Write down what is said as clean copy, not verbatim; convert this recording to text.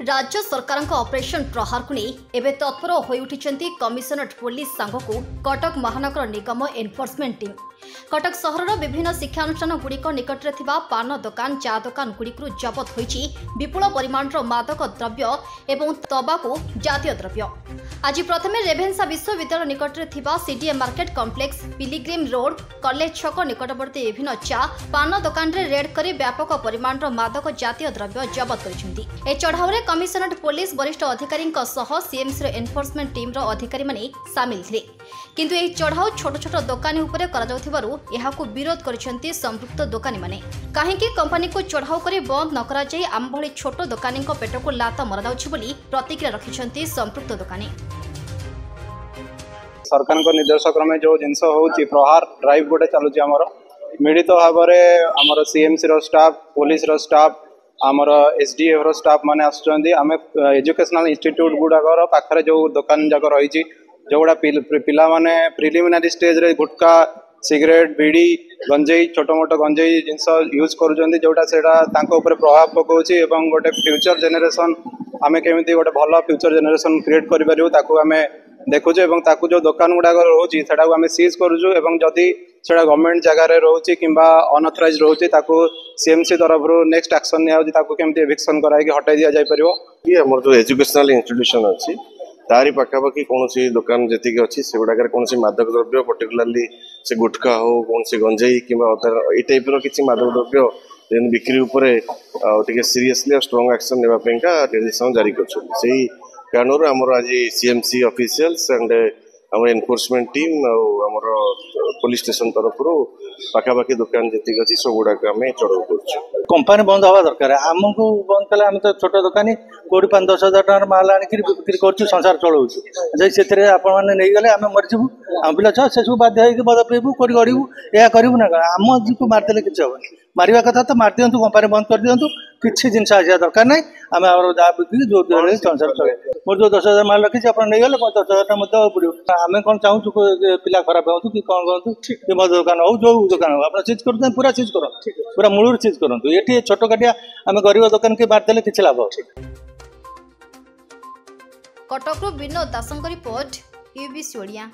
राज्य सरकार ऑपरेशन प्रहार को नहीं एवं तत्पर हो उठी कमिशनरेट पुलिस सांग को कटक महानगर निगम एनफोर्समेंट टीम। कटक सहर विभिन्न शिक्षानुष्ठान गुड़िक निकट में पान दुकान चा दुकान गुड़िक जबत होती विपुल परिमाण मादक द्रव्य एवं तबाकू जातीय द्रव्य। आज प्रथम रेभेन्सा विश्वविद्यालय निकट में CDA market complex pilgrim road college छक निकटवर्ती विभिन्न चा पान दुकान रे रेड कर व्यापक परिमाण मादक जातीय द्रव्य जबत कर चढ़ाऊ में कमिशनरेट पुलिस वरिष्ठ अधिकारी सीएमसी एनफोर्समेंट टीम अधिकारी माने सामिल थे। किंतु यह चढ़ाऊ छोट छोट दोकानी उपरे यहाकू विरोध करिसेंती संपृक्त दोकानी माने। काहेकि कंपनी को चढ़ाऊ कर बंद न करा जाय आम भली छोट दोकानी पेट को लात मरा जाउछि बोली प्रतिक्रिया रखिसेंती संपृक्त दोकानी। सरकार निर्देश क्रमे जो जिनस होउछि प्रहार ड्राइव गोटे चलुछि आमर मिलित भाव में सीएमसी रो स्टाफ पुलिस रो स्टाफ आमर एसडीएफ रो स्टाफ माने आसुचंदी आमे एजुकेशनल इंस्टीट्यूट गुडाकर पाखरे जो दुकान जाक रही जोड़ा पिला माने प्रिलिमिनारी स्टेज रे गुटका सिगरेट बीड़ी गंजेई छोट मोट गंजेई जिनस यूज करूचंदी जोड़ा सेटा तांको ऊपर प्रभाव पकाउछि एवं गोटे फ्यूचर जेनेरेशन आमे केमिति गोटे भलो फ्यूचर जेनेरेशन क्रिएट करि परिबो ताकू आमे देखुचे एवं ताकू जो दुकान गुड़ाक रोचे सेटा आम सीज करुचु एवं जदि सेटा गवर्नमेंट जगार रोचे किंबा अनअथराइज रोचे ताकू सीएमसी तरफ नेक्स्ट एक्शन निया केमती एविक्शन कराई हटाई दि जाय परिबो। ये हमर जो एजुकेशनल इंस्टीट्यूशन अछि तारी पाखापाखि कौन दुकान जी अच्छी से गुड़ाक कौन मादक द्रव्य पर्टिकुलाली से गुटखा हो कौन गंजेई कि टाइप किसी मादक द्रव्य बिक्री उपरे सीरियसली और स्ट्रांग एक्शन नेबापी निर्देशन जारी कर कारण आमर आज सीएमसी ऑफिशियल्स एंड आम एनफोर्समेंट टीम आमर पुलिस स्टेशन तरफ पाखापाखि दुकान जी अच्छी सब गुड़ाक आम चढ़ाऊ कर कंपानी बंद हवा दरकार आमको बंद कले आम तो छोट दोकानी 5-10 हजार टकर माल आनिक बिक्री कर संसार चलाऊ से आपने नहीं गले आम मरीजु आम पिला छा से सब बाध्य मद पीबू कोई गड़ू या करूँ ना आम जी को मारदे कि हेनी मारिया कथा तो मार दिंतु कंपानी बंद कर दिंतु किसी जिन आसा दरकार ना आम जहाँ बिक्री जो संसार चले मोर जो 10,000 माल रखी आप नहीं गले 10,000 पड़ो आम कौन चाहूँ पिला खराब हूँ कि कौन कहूँ कि मद दुकान हो जो दुकान हो आप चीज कर पूरा चीज कर पूरा मूल चीज करूँ ये छोट काटिया आम गरीब दुकान के मारदे कि लाभ। कटक विनोद दास रिपोर्ट यूबीसी ओडिया।